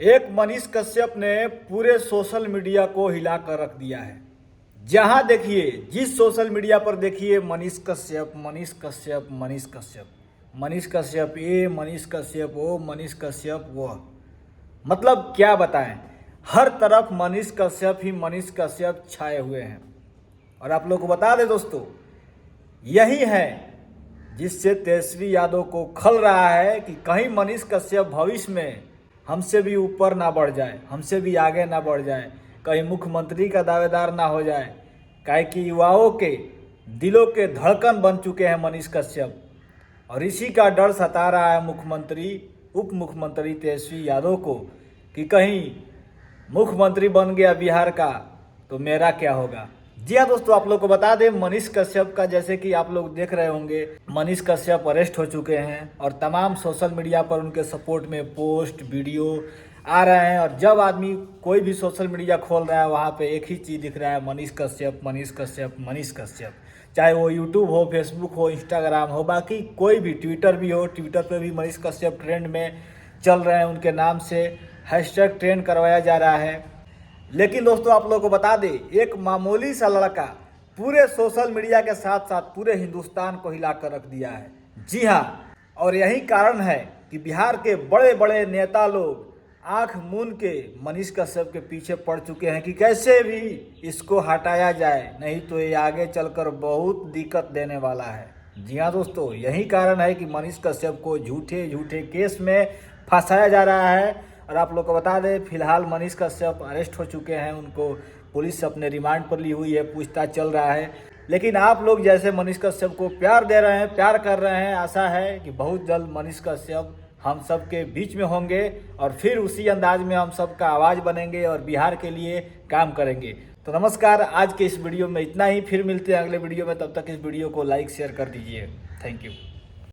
एक मनीष कश्यप ने पूरे सोशल मीडिया को हिला कर रख दिया है। जहां देखिए, जिस सोशल मीडिया पर देखिए, मनीष कश्यप, मनीष कश्यप, मनीष कश्यप, मनीष कश्यप ये, मनीष कश्यप वो, मनीष कश्यप वो। मतलब क्या बताएं, हर तरफ मनीष कश्यप ही मनीष कश्यप छाए हुए हैं। और आप लोग को बता दें दोस्तों, यही है जिससे तेजस्वी यादव को खल रहा है कि कहीं मनीष कश्यप भविष्य में हमसे भी ऊपर ना बढ़ जाए, हमसे भी आगे ना बढ़ जाए, कहीं मुख्यमंत्री का दावेदार ना हो जाए। काहे कि युवाओं के दिलों के धड़कन बन चुके हैं मनीष कश्यप, और इसी का डर सता रहा है मुख्यमंत्री, उप मुख्यमंत्री तेजस्वी यादव को कि कहीं मुख्यमंत्री बन गया बिहार का तो मेरा क्या होगा। जी हाँ दोस्तों, आप लोग को बता दें, मनीष कश्यप का जैसे कि आप लोग देख रहे होंगे, मनीष कश्यप अरेस्ट हो चुके हैं और तमाम सोशल मीडिया पर उनके सपोर्ट में पोस्ट वीडियो आ रहे हैं। और जब आदमी कोई भी सोशल मीडिया खोल रहा है, वहाँ पे एक ही चीज़ दिख रहा है, मनीष कश्यप, मनीष कश्यप, मनीष कश्यप। चाहे वो यूट्यूब हो, फेसबुक हो, इंस्टाग्राम हो, बाकी कोई भी, ट्विटर भी हो, ट्विटर पर भी मनीष कश्यप ट्रेंड में चल रहे हैं, उनके नाम से हैशटैग ट्रेंड करवाया जा रहा है। लेकिन दोस्तों, आप लोगों को बता दें, एक मामूली सा लड़का पूरे सोशल मीडिया के साथ साथ पूरे हिंदुस्तान को हिला कर रख दिया है। जी हाँ, और यही कारण है कि बिहार के बड़े बड़े नेता लोग आंख मूंद के मनीष कश्यप के पीछे पड़ चुके हैं कि कैसे भी इसको हटाया जाए, नहीं तो ये आगे चलकर बहुत दिक्कत देने वाला है। जी हाँ दोस्तों, यही कारण है कि मनीष कश्यप को झूठे झूठे केस में फंसाया जा रहा है। और आप लोग को बता दें, फिलहाल मनीष कश्यप अरेस्ट हो चुके हैं, उनको पुलिस अपने रिमांड पर ली हुई है, पूछताछ चल रहा है। लेकिन आप लोग जैसे मनीष कश्यप को प्यार दे रहे हैं, प्यार कर रहे हैं, आशा है कि बहुत जल्द मनीष कश्यप हम सब के बीच में होंगे और फिर उसी अंदाज में हम सब का आवाज़ बनेंगे और बिहार के लिए काम करेंगे। तो नमस्कार, आज के इस वीडियो में इतना ही। फिर मिलते हैं अगले वीडियो में, तब तक इस वीडियो को लाइक शेयर कर दीजिए। Thank you.